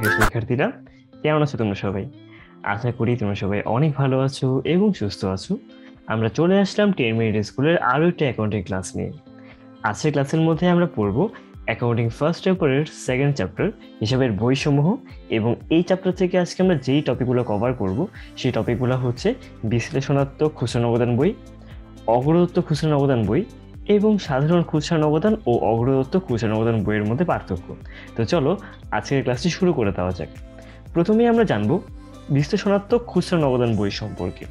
প্রিয় শিক্ষার্থীরা, কেমন আছো তোমরা সবাই? আশা করি তোমরা সবাই অনেক ভালো আছো এবং সুস্থ আছো। আমরা চলে আসলাম 10 মিনিট স্কুলের আরো একটা অ্যাকাউন্টিং ক্লাস নিয়ে। আজকের ক্লাসের মধ্যে আমরা পড়বো অ্যাকাউন্টিং ফার্স্ট পেপারের সেকেন্ড চ্যাপ্টার হিসাবের বইসমূহ, এবং এই চ্যাপ্টার থেকে আজকে আমরা যেই টপিকগুলো কভার করব সেই টপিকগুলো হচ্ছে বিশ্লেষণাত্মক খুচরা নগদান বই, অগ্রদত্ত খুচরা নগদান বই এবং সাধারণ খুচরা নগদান ও অগ্রদত্ত খুচরা নগদান বইয়ের মধ্যে পার্থক্য। তো চলো আজকের ক্লাসটি শুরু করে দেওয়া যাক। প্রথমেই আমরা জানবো বিশ্লেষণাত্মক খুচরা নগদান বই সম্পর্কে।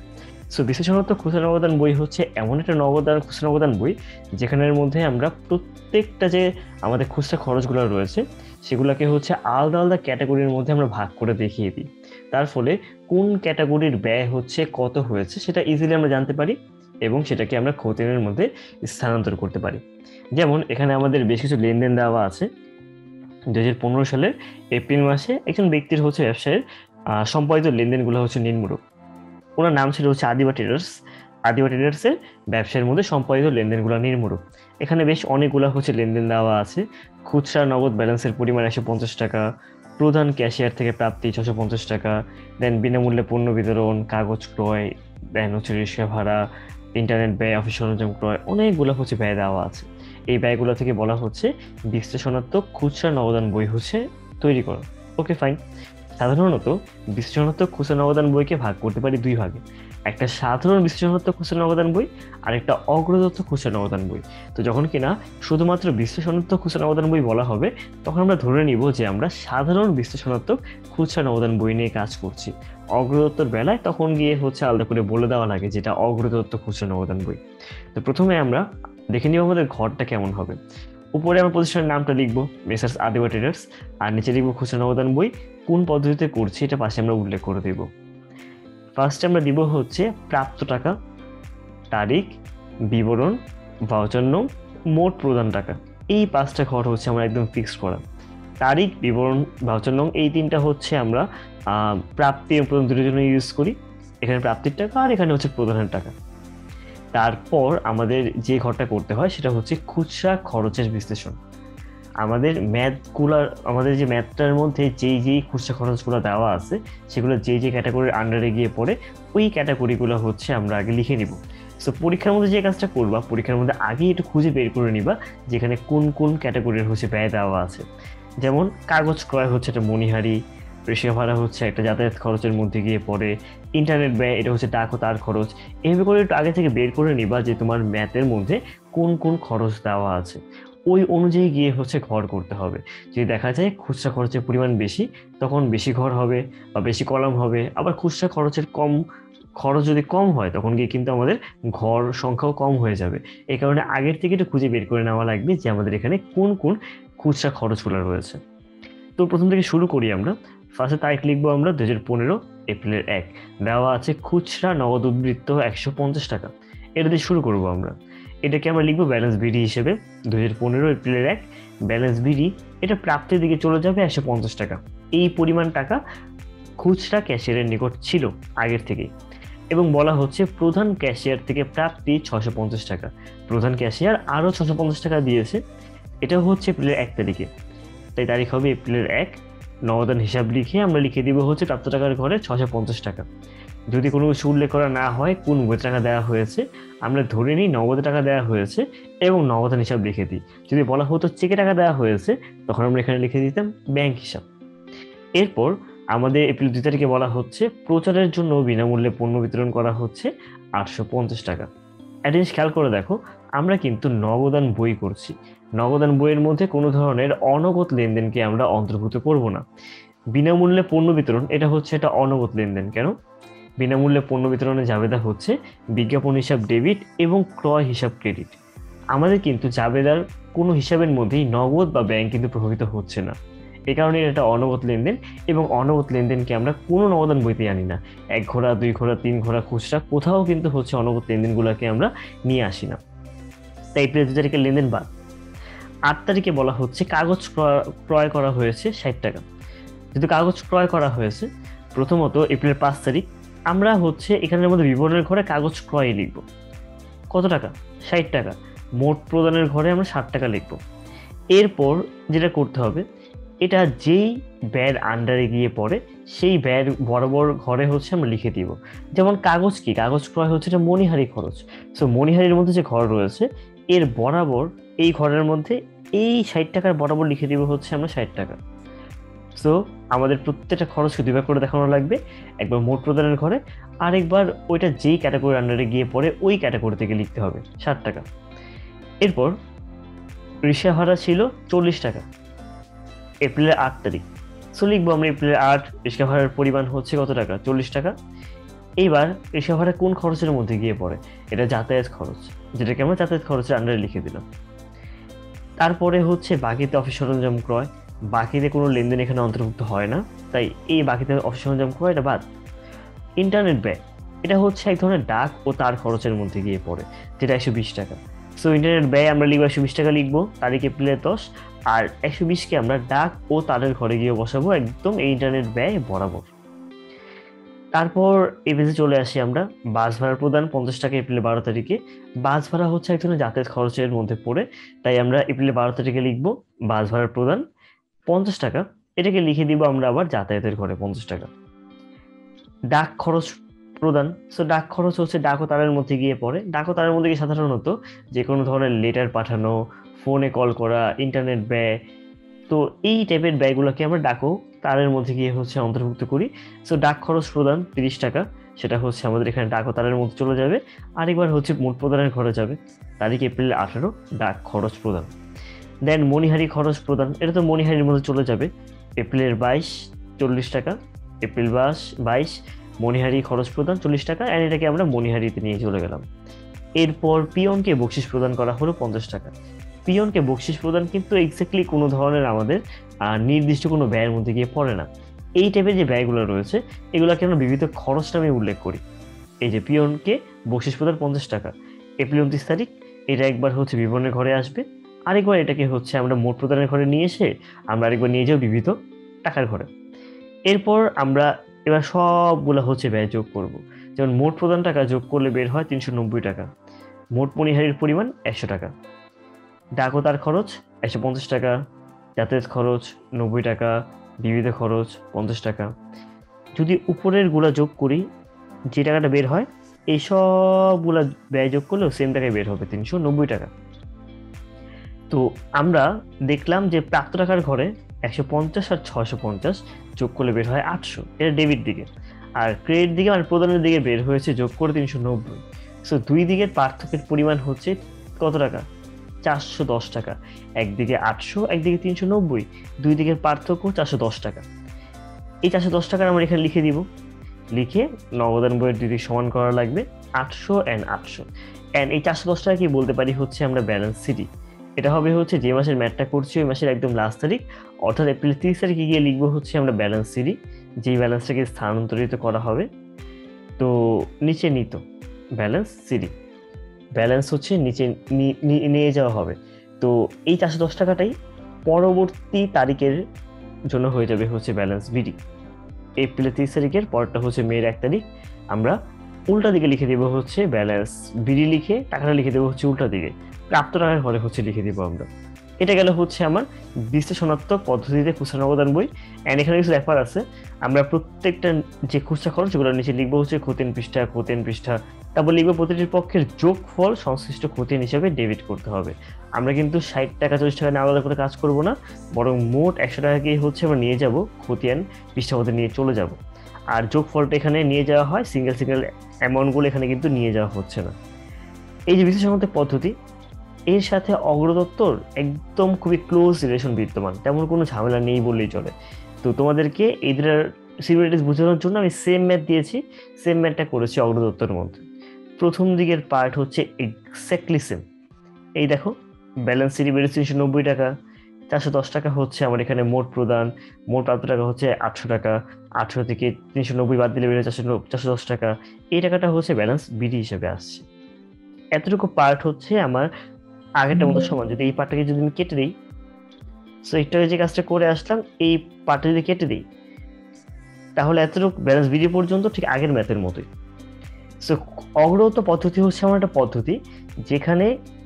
বিশ্লেষণাত্মক খুচরা নগদান বই হচ্ছে এমন একটা খুচরা নগদান বই যেখানের মধ্যে আমরা প্রত্যেকটা যে আমাদের খুচরা খরচগুলো রয়েছে সেগুলোকে হচ্ছে আলাদা আলাদা ক্যাটাগরির মধ্যে আমরা ভাগ করে দেখিয়ে দিই। তার ফলে কোন ক্যাটাগরির ব্যয় হচ্ছে কত হয়েছে সেটা ইজিলি আমরা জানতে পারি এবং সেটাকে আমরা খতিয়ানের মধ্যে স্থানান্তর করতে পারি। যেমন এখানে আমাদের বেশ কিছু লেনদেন দেওয়া আছে। 2015 সালের এপ্রিল মাসে একজন ব্যক্তির হচ্ছে ব্যবসায়ের সম্পাদিত লেনদেনগুলো হচ্ছে নিম্নরূপ। ওনার নাম ছিল হচ্ছে আদিবা ট্রেডার্স। আদিবা ট্রেডার্সের ব্যবসায়ের মধ্যে সম্পাদিত লেনদেনগুলো নিম্নরূপ। এখানে বেশ অনেকগুলো হচ্ছে লেনদেন দেওয়া আছে। খুচরা নগদ ব্যালেন্সের পরিমাণ 150 টাকা, প্রধান ক্যাশিয়ার থেকে প্রাপ্তি 650 টাকা, দেন বিনামূল্যে পণ্য বিতরণ, কাগজ ক্রয়, দেন হচ্ছে রিক্সা ভাড়া, ইন্টারনেট ব্যয়, অফিস সরঞ্জাম ক্রয়, অনেকগুলো হচ্ছে ব্যয় দেওয়া আছে। এই ব্যয়গুলো থেকে বলা হচ্ছে বিশ্লেষণাত্মক খুচরা নগদান বই হচ্ছে তৈরি করো। ওকে, ফাইন। সাধারণত বিশ্লেষণাত্মক খুচরা নগদান বইকে ভাগ করতে পারি দুই ভাগে, একটা সাধারণ বিশ্লেষণাত্মক খুচরা নগদান বই আর একটা অগ্রদত্ত খুচরা নগদান বই। তো যখন কিনা শুধুমাত্র বিশ্লেষণাত্মক খুচরা নগদান বই বলা হবে তখন আমরা ধরে নিব যে আমরা সাধারণ বিশ্লেষণাত্মক খুচরা নগদান বই নিয়ে কাজ করছি। অগ্রদত্তর বেলায় তখন গিয়ে হচ্ছে আলাদা করে বলে দেওয়া লাগে যেটা অগ্রদত্ত খুচরা নগদান বই। তো প্রথমে আমরা দেখে নিব আমাদের ঘরটা কেমন হবে। উপরে আমরা প্রতিষ্ঠানের নামটা লিখবো মেসার্স আদিবা ট্রেডার্স, আর নিচে লিখবো খুচরা নগদান বই। কোন পদ্ধতিতে করছি এটা পাশে আমরা উল্লেখ করে দেব। ফার্স্টে আমরা দিব হচ্ছে প্রাপ্ত টাকা, তারিখ, বিবরণ, ভাউচার নং, মোট প্রদান টাকা। এই 5টা ঘর হচ্ছে আমরা একদম ফিক্সড করা। তারিখ, বিবরণ, ভাউচার নং এই 3টা হচ্ছে আমরা প্রাপ্তি এবং প্রদান দুটোর জন্য ইউজ করি। এখানে প্রাপ্তির টাকা আর এখানে হচ্ছে প্রদানের টাকা। তারপর আমাদের যে ঘরটা করতে হয় সেটা হচ্ছে খুচরা খরচের বিশ্লেষণ। আমাদের আমাদের যে ম্যাথটার মধ্যে যেই খুচরা খরচগুলো দেওয়া আছে সেগুলো যেই ক্যাটাগরির আন্ডারে গিয়ে পড়ে ওই ক্যাটাগরিগুলো হচ্ছে আমরা আগে লিখে নিব। সো পরীক্ষার মধ্যে যে কাজটা করবা, পরীক্ষার মধ্যে আগেই একটু খুঁজে বের করে নিবা যেখানে কোন কোন ক্যাটাগরির হচ্ছে ব্যয় দেওয়া আছে। যেমন কাগজ ক্রয় হচ্ছে একটা মণিহারি, রিক্সা ভাড়া হচ্ছে একটা যাতায়াত খরচের মধ্যে গিয়ে পড়ে, ইন্টারনেট ব্যয় এটা হচ্ছে টাকা তার খরচ। এইভাবে করে একটু আগে থেকে বের করে নিবা যে তোমার ম্যাথের মধ্যে কোন কোন খরচ দেওয়া আছে, ওই অনুযায়ী গিয়ে হচ্ছে ঘর করতে হবে। যদি দেখা যায় খুচরা খরচের পরিমাণ বেশি তখন বেশি ঘর হবে বা বেশি কলাম হবে, আবার খুচরা খরচ যদি কম হয় তখন গিয়ে কিন্তু আমাদের ঘর সংখ্যাও কম হয়ে যাবে। এই কারণে আগের থেকে একটু খুঁজে বের করে নেওয়া লাগবে যে আমাদের এখানে কোন কোন খুচরা খরচগুলো রয়েছে। তো প্রথম থেকে শুরু করি আমরা। ফার্স্টে তারিখ লিখবো আমরা 2015 এপ্রিলের 1। দেওয়া আছে খুচরা নগদ উদ্বৃত্ত 150 টাকা। এটা দিয়ে শুরু করবো আমরা। এটাকে আমরা লিখবো ব্যালেন্স বিডি হিসেবে। 2015 এপ্রিলের 1 ব্যালেন্স বিডি, এটা প্রাপ্তির দিকে চলে যাবে 150 টাকা। এই পরিমাণ টাকা খুচরা ক্যাশিয়ারের নিকট ছিল আগের থেকেই, এবং বলা হচ্ছে প্রধান ক্যাশিয়ার থেকে প্রাপ্তি 650 টাকা। প্রধান ক্যাশিয়ার আরও 650 টাকা দিয়েছে। এটা হচ্ছে এপ্রিলের 1 তারিখে, তাই তারিখ হবে এপ্রিলের 1। নগদান হিসাব লিখে আমরা লিখে দিব হচ্ছে প্রাপ্ত টাকার ঘরে 650 টাকা। যদি কোনো কিছু উল্লেখ করা না হয় কোন বই টাকা দেওয়া হয়েছে, আমরা ধরে নিই নগদে টাকা দেওয়া হয়েছে এবং নগদান হিসাব লিখে দিই। যদি বলা হতো চেকে টাকা দেওয়া হয়েছে তখন আমরা এখানে লিখে দিতাম ব্যাংক হিসাব। এরপর আমাদের এপ্রিল 2 তারিখে বলা হচ্ছে প্রচারের জন্য বিনামূল্যে পণ্য বিতরণ করা হচ্ছে 850 টাকা। একটা জিনিস খেয়াল করে দেখো, আমরা কিন্তু নগদান বই করছি। নগদান বইয়ের মধ্যে কোনো ধরনের অনগদ লেনদেনকে আমরা অন্তর্ভুক্ত করব না। বিনামূল্যে পণ্য বিতরণ এটা হচ্ছে একটা অনগদ লেনদেন। কেন? বিনামূল্যে পণ্য বিতরণের জাবেদা হচ্ছে বিজ্ঞাপন হিসাব ডেবিট এবং ক্রয় হিসাব ক্রেডিট। আমাদের কিন্তু জাবেদার কোনো হিসাবের মধ্যেই নগদ বা ব্যাংক কিন্তু প্রভাবিত হচ্ছে না। এই কারণে এটা অনগদ লেনদেন, এবং অনগদ লেনদেনকে আমরা কোনো নগদান বইতে আনি না। 1 ঘোড়া, 2 ঘোড়া, 3 ঘোড়া খুচরা কোথাও কিন্তু হচ্ছে অনগদ লেনদেনগুলোকে আমরা নিয়ে আসি না। তাই এপ্রিল 2 তারিখের লেনদেন বাদ। 8 তারিখে বলা হচ্ছে কাগজ ক্রয় করা হয়েছে 60 টাকা। যেহেতু কাগজ ক্রয় করা হয়েছে, প্রথমত এপ্রিলের 5 তারিখ আমরা হচ্ছে এখানের মধ্যে বিবরণের ঘরে কাগজ ক্রয় লিখব। কত টাকা? 60 টাকা। মোট প্রদানের ঘরে আমরা 60 টাকা লিখব। এরপর যেটা করতে হবে, এটা যেই ব্যয়ের আন্ডারে গিয়ে পড়ে সেই ব্যয়ের বরাবর ঘরে হচ্ছে আমরা লিখে দিব। যেমন কাগজ, কি কাগজ ক্রয় হচ্ছে এটা মণিহারি খরচ। সো মণিহারির মধ্যে যে ঘর রয়েছে এর বরাবর এই ঘরের মধ্যে এই 60 টাকার বরাবর লিখে দিব হচ্ছে আমরা 60 টাকা। সো আমাদের প্রত্যেকটা খরচকে দুইবার করে দেখানো লাগবে, একবার মোট প্রদানের ঘরে, আরেকবার ওইটা যেই ক্যাটাগরির আন্ডারে গিয়ে পড়ে ওই ক্যাটাগরি থেকে লিখতে হবে 60 টাকা। এরপর রিক্সা ভাড়া ছিল 40 টাকা এপ্রিলের 8 তারিখ। সো লিখবো আমরা এপ্রিলের 8 রিক্সা ভাড়ার পরিমাণ হচ্ছে কত টাকা, 40 টাকা। এইবার রিক্সা ভাড়া কোন খরচের মধ্যে গিয়ে পড়ে, এটা যাতায়াত খরচ, যেটাকে আমরা যাতায়াত খরচের আন্ডারে লিখে দিলাম। তারপরে হচ্ছে বাকিতে অফিস সরঞ্জাম ক্রয়, বাকিতে কোনো লেনদেন এখানে অন্তর্ভুক্ত হয় না, তাই এই বাকিতে অফিস সরঞ্জাম ক্রয় এটা বাদ। ইন্টারনেট ব্যয়, এটা হচ্ছে এক ধরনের ডাক ও তার খরচের মধ্যে গিয়ে পড়ে, যেটা 120 টাকা। সো ইন্টারনেট ব্যয় আমরা লিখবো 120 টাকা লিখবো, তারিখ এপ্রিলের 10, আর 120কে আমরা ডাক ও তারের ঘরে গিয়ে বসাবো একদম এই ইন্টারনেট ব্যয় বরাবর। তারপর এই পেজে চলে আসি আমরা, বাস ভাড়া প্রদান 50 টাকা এপ্রিল 12 তারিখে। বাস ভাড়া হচ্ছে এক ধরনের যাতায়াত খরচের মধ্যে পড়ে, তাই আমরা এপ্রিল 12 তারিখে লিখবো বাস ভাড়ার প্রদান 50 টাকা, এটাকে লিখে দিব আমরা আবার যাতায়াতের ঘরে 50 টাকা। ডাক খরচ প্রদান, সো ডাক খরচ হচ্ছে ডাক ও তারের মধ্যে গিয়ে পড়ে। ডাক ও তারের মধ্যে গিয়ে সাধারণত যে কোনো ধরনের লেটার পাঠানো, ফোনে কল করা, ইন্টারনেট ব্যয়, তো এই টাইপের ব্যয়গুলোকে আমরা ডাক ও তারের মধ্যে গিয়ে হচ্ছে অন্তর্ভুক্ত করি। সো ডাক খরচ প্রদান 30 টাকা, সেটা হচ্ছে আমাদের এখানে ডাক ও তারের মধ্যে চলে যাবে। আরেকবার হচ্ছে মোট প্রদানের ঘরে যাবে, তারিখ এপ্রিল 18 ডাক খরচ প্রদান। দেন মণিহারি খরচ প্রদান, এটা তো মণিহারির মধ্যে চলে যাবে, এপ্রিলের 22 40 টাকা, এপ্রিল 22 মণিহারি খরচ প্রদান 40 টাকা, অ্যান্ড এটাকে আমরা মণিহারিতে নিয়ে চলে গেলাম। এরপর পিয়নকে বকশিস প্রদান করা হলো 50 টাকা। পিয়নকে বকশিস প্রদান কিন্তু এক্স্যাক্টলি কোনো ধরনের আমাদের নির্দিষ্ট কোনো ব্যয়ের মধ্যে গিয়ে পড়ে না। এই টাইপের যে ব্যয়গুলো রয়েছে এগুলোকে আমরা বিবিধ খরচ নামে উল্লেখ করি। এই যে পিয়নকে বকশিস প্রদান 50 টাকা এপ্রিল 29 তারিখ, এটা একবার হচ্ছে বিবরণের ঘরে আসবে, আরেকবার এটাকে হচ্ছে আমরা মোট প্রদানের ঘরে নিয়ে এসে আমরা আরেকবার নিয়ে যাবো বিবিধ টাকার ঘরে। এরপর আমরা এবার সবগুলো হচ্ছে ব্যয় যোগ করব। যেমন মোট প্রদান টাকা যোগ করলে বের হয় 390 টাকা, মোট মণিহারির পরিমাণ 100 টাকা, ডাক ও তার খরচ 150 টাকা, যাতায়াত খরচ 90 টাকা, বিবিধ খরচ 50 টাকা। যদি উপরের গুলা যোগ করি যে টাকাটা বের হয় এই সবগুলা ব্যয় যোগ করলেও সেম টাকায় বের হবে 390 টাকা। তো আমরা দেখলাম যে প্রাপ্ত টাকার ঘরে 150 আর 650 যোগ করলে বের হয় 800, এটা ডেবিট দিকে, আর ক্রেডিট দিকে মানে প্রদানের দিকে বের হয়েছে যোগ করে 390। সো দুই দিকের পার্থক্যের পরিমাণ হচ্ছে কত টাকা, 410 টাকা। একদিকে 800 একদিকে 390, দুই দিকের পার্থক্য 410 টাকা। এই 410 টাকা আমরা এখানে লিখে দিব, লিখে নগদান বইয়ের দুই দিক সমান করা লাগবে 800 অ্যান্ড 800, অ্যান্ড এই 410 টাকা কি বলতে পারি হচ্ছে আমরা ব্যালেন্স সিডি। এটা হবে হচ্ছে যে মাসের ম্যাটটা করছি ওই মাসের একদম লাস্ট তারিখ, অর্থাৎ এপ্রিল 30 তারিখে গিয়ে লিখবো হচ্ছে আমরা ব্যালেন্স সিডি, যেই ব্যালেন্সটাকে স্থানান্তরিত করা হবে। তো নিচে নিত ব্যালেন্স সিডি, ব্যালেন্স হচ্ছে নিচে নিয়ে যাওয়া হবে। তো এই 410 টাকাটাই পরবর্তী তারিখের জন্য হয়ে যাবে হচ্ছে ব্যালেন্স বিডি। এপ্রিলের 30 তারিখের পরটা হচ্ছে মের 1 তারিখ, আমরা উল্টা দিকে লিখে দেবো হচ্ছে ব্যালেন্স বিডি, লিখে টাকাটা লিখে দেবো হচ্ছে উল্টা দিকে, প্রাপ্ত টাকার ঘরে হচ্ছে লিখে দেবো আমরা। এটা গেল হচ্ছে আমার বিশ্লেষণাত্মক পদ্ধতিতে খুচরা নগদান বই। অ্যান্ড এখানে কিছু ব্যাপার আছে, আমরা প্রত্যেকটা যে খুচরা খরচ ওগুলো নিচে লিখবো হচ্ছে খতিয়ান পৃষ্ঠা খতিয়ান পৃষ্ঠা, তারপর লিখবো প্রতিটির পক্ষের যোগফল সংশ্লিষ্ট খতিয়ান হিসাবে ডেবিট করতে হবে। আমরা কিন্তু 60 টাকা 40 টাকা নিয়ে আলাদা করে কাজ করব না, বরং মোট 100 টাকাকেই হচ্ছে আমরা নিয়ে যাব খতিয়ান পৃষ্ঠা মধ্যে নিয়ে চলে যাব। আর যোগফলটা এখানে নিয়ে যাওয়া হয়, সিঙ্গেল সিঙ্গেল অ্যামাউন্টগুলো এখানে কিন্তু নিয়ে যাওয়া হচ্ছে না। এই যে বিশ্লেষণাত্মক পদ্ধতি, এর সাথে অগ্রদত্তর একদম খুবই ক্লোজ রিলেশন বিদ্যমান, তেমন কোনো ঝামেলা নেই বললেই চলে। তো তোমাদেরকে এদের সিমিলারিটিস বোঝানোর জন্য আমি সেম ম্যাথ দিয়েছি, সেম ম্যাথটা করেছি অগ্রদত্তর মধ্যে। প্রথম দিকের পার্ট হচ্ছে এক্স্যাক্টলি সেম। এই দেখো ব্যালেন্স সিডি বেড়েছে 390 টাকা, 410 টাকা হচ্ছে আমার এখানে মোট প্রদান, মোট প্রাপ্ত টাকা হচ্ছে 800 টাকা, 800 থেকে 390 বাদ দিলে বেড়ে 410 টাকা, এই টাকাটা হচ্ছে ব্যালেন্স বিডি হিসেবে আসছে। এতটুকু পার্ট হচ্ছে আমার আগেরটা মতো সমান। যদি এই পার্টটাকে যদি আমি কেটে দিই, সো এইটা যে কাজটা করে আসলাম এই পার্টটা যদি কেটে দিই তাহলে এতটুকু ব্যালেন্স বিডি পর্যন্ত ঠিক আগের ম্যাথের মতোই। সো অগ্রগত পদ্ধতি হচ্ছে আমার একটা পদ্ধতি যেখানে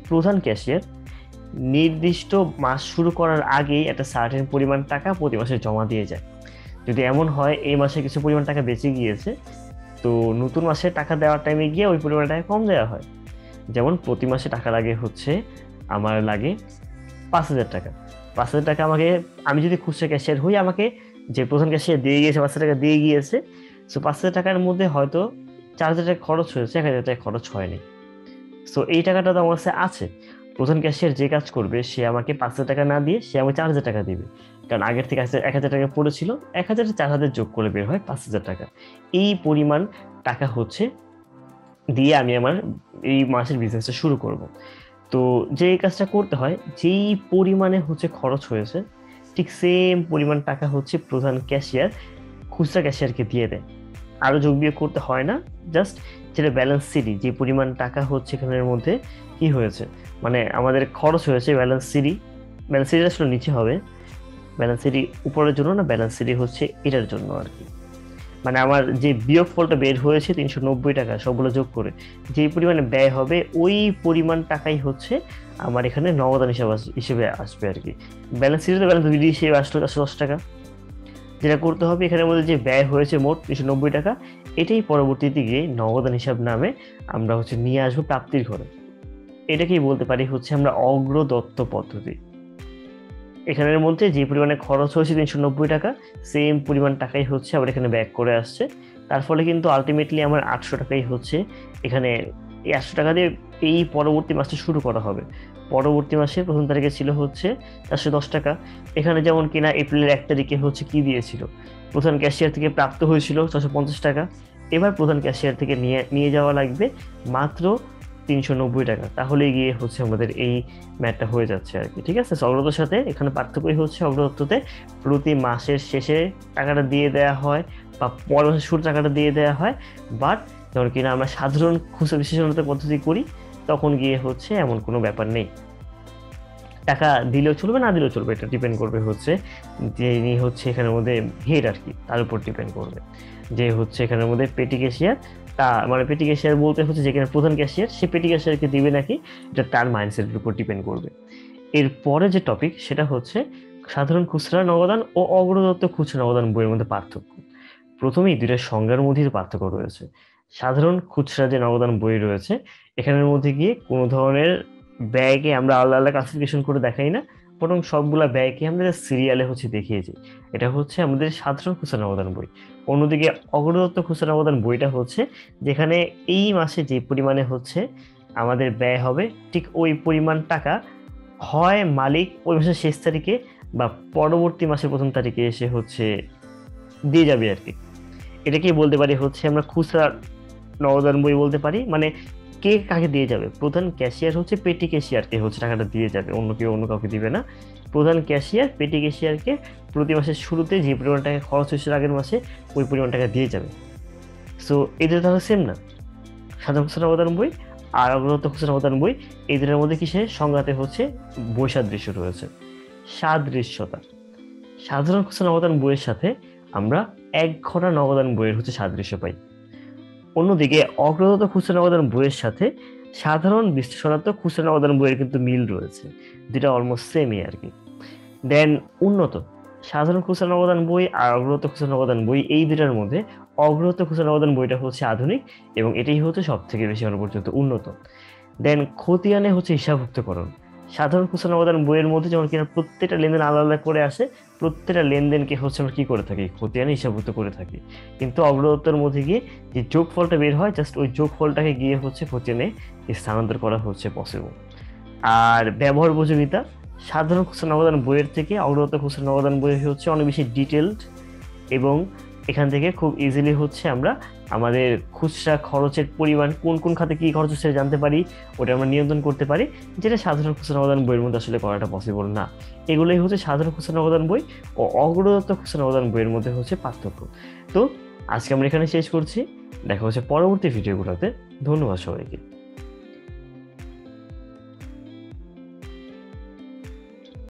প্রধান ক্যাশিয়ার নির্দিষ্ট মাস শুরু করার আগেই একটা সার্টেন পরিমাণ টাকা প্রতি মাসে জমা দিয়ে যায়। যদি এমন হয় এই মাসে কিছু পরিমাণ টাকা বেঁচে গিয়েছে, তো নতুন মাসে টাকা দেওয়ার টাইমে গিয়ে ওই পরিমাণ টাকা কম দেওয়া হয়। যেমন প্রতি মাসে টাকা লাগে হচ্ছে, আমার লাগে 5,000 টাকা। 5,000 টাকা আমাকে, আমি যদি খুচরা ক্যাশিয়ার হই, আমাকে যে প্রধান ক্যাশিয়ার দিয়ে গিয়েছে 5,000 টাকা দিয়ে গিয়েছে, সো 5,000 টাকার মধ্যে হয়তো 4,000 টাকা খরচ হয়েছে, 1,000 টাকা খরচ হয়নি। সো এই টাকাটা তো আমার কাছে আছে। প্রধান ক্যাশিয়ার যে কাজ করবে, সে আমাকে 5,000 টাকা না দিয়ে সে আমাকে 4,000 টাকা দিবে, কারণ আগের থেকে 1,000 টাকা পড়েছিল, 1,000 4,000 যোগ করে বের হয় 5,000 টাকা। এই পরিমাণ টাকা হচ্ছে দিয়ে আমি আমার এই মাসের বিজনেসটা শুরু করব। তো যে কাজটা করতে হয়, যেই পরিমাণে হচ্ছে খরচ হয়েছে, ঠিক সেম পরিমাণ টাকা হচ্ছে প্রধান ক্যাশিয়ার খুচরা ক্যাশিয়ারকে দিয়ে দেয়। আরো যোগ বিয়োগ করতে হয় না, জাস্ট যেটা ব্যালেন্স সিডি, যে পরিমাণ টাকা হচ্ছে এখানের মধ্যে কি হয়েছে, মানে আমাদের খরচ হয়েছে, ব্যালেন্স সিডি, ব্যালেন্স সিডি আসলে নিচে হবে, ব্যালেন্স সিডি উপরের জন্য না, ব্যালেন্স সিডি হচ্ছে এটার জন্য আর কি। মানে আমার যে বিয়োগ ফলটা বের হয়েছে 390 টাকা সবগুলো যোগ করে, যেই পরিমাণে ব্যয় হবে ওই পরিমাণ টাকাই হচ্ছে আমার এখানে নগদান হিসেবে আসবে আর কি। ব্যালেন্স সিটে ব্যালেন্স বিডি হিসেবে আসলো 410 টাকা। যেটা করতে হবে, এখানের মধ্যে যে ব্যয় হয়েছে মোট 390 টাকা, এটাই পরবর্তীতে গিয়ে নগদান হিসাব নামে আমরা হচ্ছে নিয়ে আসবো প্রাপ্তির ঘরে। এটাকেই বলতে পারি হচ্ছে আমরা অগ্রদত্ত পদ্ধতি। এখানের মধ্যে যে পরিমাণে খরচ হয়েছে 390 টাকা, সেম পরিমাণ টাকাই হচ্ছে আবার এখানে ব্যাক করে আসছে। তার ফলে কিন্তু আলটিমেটলি আমার 800 টাকাই হচ্ছে এখানে। এই 800 টাকা দিয়ে এই পরবর্তী মাসটা শুরু করা হবে। পরবর্তী মাসের প্রথম তারিখে ছিল হচ্ছে 410 টাকা। এখানে যেমন কিনা এপ্রিলের 1 তারিখে হচ্ছে কি দিয়েছিল, প্রধান ক্যাশিয়ার থেকে প্রাপ্ত হয়েছিল 650 টাকা। এবার প্রধান ক্যাশিয়ার থেকে নিয়ে যাওয়া লাগবে মাত্র 390 টাকা। তাহলে গিয়ে হচ্ছে আমাদের এই ম্যাথটা হয়ে যাচ্ছে আর কি। ঠিক আছে, অগ্রদত্তর সাথে এখানে পার্থক্যই হচ্ছে অগ্রদত্ততে প্রতি মাসের শেষে টাকাটা দিয়ে দেওয়া হয় বা পরের মাসের শুরু টাকাটা দিয়ে দেওয়া হয়। বাট যখন কিনা আমরা সাধারণ খুচরা বিশেষণতার পদ্ধতি করি, তখন গিয়ে হচ্ছে এমন কোনো ব্যাপার নেই। টাকা দিলেও চলবে, না দিলেও চলবে, এটা ডিপেন্ড করবে হচ্ছে যিনি হচ্ছে এখানের মধ্যে হেড আর কি, তার উপর ডিপেন্ড করবে। যে হচ্ছে এখানের মধ্যে পেটি ক্যাশিয়ার, তা মানে পেটি ক্যাশিয়ার বলতে হচ্ছে যেখানে প্রধান ক্যাশিয়ার, সে পেটি ক্যাশিয়ারকে দিবে নাকি, এটা তার মাইন্ডসেটের উপর ডিপেন্ড করবে। এরপরে যে টপিক, সেটা হচ্ছে সাধারণ খুচরা নগদান ও অগ্রদত্ত খুচরা নগদান বইয়ের মধ্যে পার্থক্য। প্রথমেই দুইটা সংজ্ঞার মধ্যে পার্থক্য রয়েছে। সাধারণ খুচরা যে নগদান বই রয়েছে, এখানের মধ্যে গিয়ে কোনো ধরনের ব্যয়কে আমরা আলাদা আলাদা ক্লাসিফিকেশন করে দেখাই না, বরং সবগুলা ব্যয়কে আমরা সিরিয়ালে হচ্ছে দেখিয়েছি। এটা হচ্ছে আমাদের সাধারণ খুচরা নগদান বই। অন্যদিকে অগ্রদত্ত খুচরা নগদান বইটা হচ্ছে যেখানে এই মাসে যে পরিমাণে হচ্ছে আমাদের ব্যয় হবে, ঠিক ওই পরিমাণ টাকা হয় মালিক ওই মাসের শেষ তারিখে বা পরবর্তী মাসের প্রথম তারিখে এসে হচ্ছে দিয়ে যাবে আর কি। এটাকেই বলতে পারি হচ্ছে আমরা খুচরা নগদান বই বলতে পারি। মানে কে কাকে দিয়ে যাবে, প্রধান ক্যাশিয়ার হচ্ছে পেটি ক্যাশিয়ারকে হচ্ছে টাকাটা দিয়ে যাবে, অন্য কেউ অন্য কাউকে দিবে না। প্রধান ক্যাশিয়ার পেটি ক্যাশিয়ারকে প্রতি মাসের শুরুতে যে পরিমাণ টাকা খরচ হয়েছিল আগের মাসে, ওই পরিমাণ টাকা দিয়ে যাবে। সো এদের তাহলে সেম না, সাধারণ খুচরা নগদান বই আর অগ্রদত্ত খুচরা নগদান বই, এই দুটোর মধ্যে কিসের সংঘাতে হচ্ছে বৈসাদৃশ্য রয়েছে, সাদৃশ্যতা। সাধারণ খুচরা নগদান বইয়ের সাথে আমরা এক ঘন্টা নগদান বইয়ের হচ্ছে সাদৃশ্য পাই। অন্যদিকে অগ্রদত্ত খুচরা নগদান বইয়ের সাথে সাধারণ বিশ্লেষণাত্মক খুচরা নগদান বইয়ের কিন্তু মিল রয়েছে, যেটা অলমোস্ট সেমই আর কি। দেন উন্নত সাধারণ খুচরা নগদান বই আর অগ্রদত্ত খুচরা নগদান বই, এই দুটার মধ্যে অগ্রদত্ত খুচরা নগদান বইটা হচ্ছে আধুনিক এবং এটাই হচ্ছে সব থেকে বেশি এখনো পর্যন্ত উন্নত। দেন খতিয়ানে হচ্ছে হিসাবভুক্তকরণ। সাধারণ খুচরা নগদান বইয়ের মধ্যে যেমন কিনা প্রত্যেকটা লেনদেন আলাদা আলাদা করে আসে, প্রত্যেকটা লেনদেনকে হচ্ছে আমরা কি করে থাকি, খতিয়ানে হিসাবভুক্ত করে থাকি। কিন্তু অগ্রদত্তের মধ্যে গিয়ে যে যোগফলটা বের হয়, জাস্ট ওই যোগফলটাকে গিয়ে হচ্ছে খতিয়ানে স্থানান্তর করা হচ্ছে পসিবল। আর ব্যবহার উপযোগিতা, সাধারণ খুচরা নগদান বইয়ের থেকে অগ্রদত্ত খুচরা নগদান বই হচ্ছে অনেক বেশি ডিটেলড এবং এখান থেকে খুব ইজিলি হচ্ছে আমরা আমাদের খুচরা খরচের পরিমাণ কোন কোন খাতে কি খরচ হচ্ছে জানতে পারি, ওটা আমরা নিয়ন্ত্রণ করতে পারি, যেটা সাধারণ খুচরা নগদান বইয়ের মধ্যে আসলে করাটা পসিবল না। এগুলোই হচ্ছে সাধারণ খুচরা নগদান বই ও অগ্রদত্ত খুচরা নগদান বইয়ের মধ্যে হচ্ছে পার্থক্য। তো আজকে আমরা এখানে শেষ করছি, দেখা হচ্ছে পরবর্তী ভিডিওগুলোতে। ধন্যবাদ সবাইকে।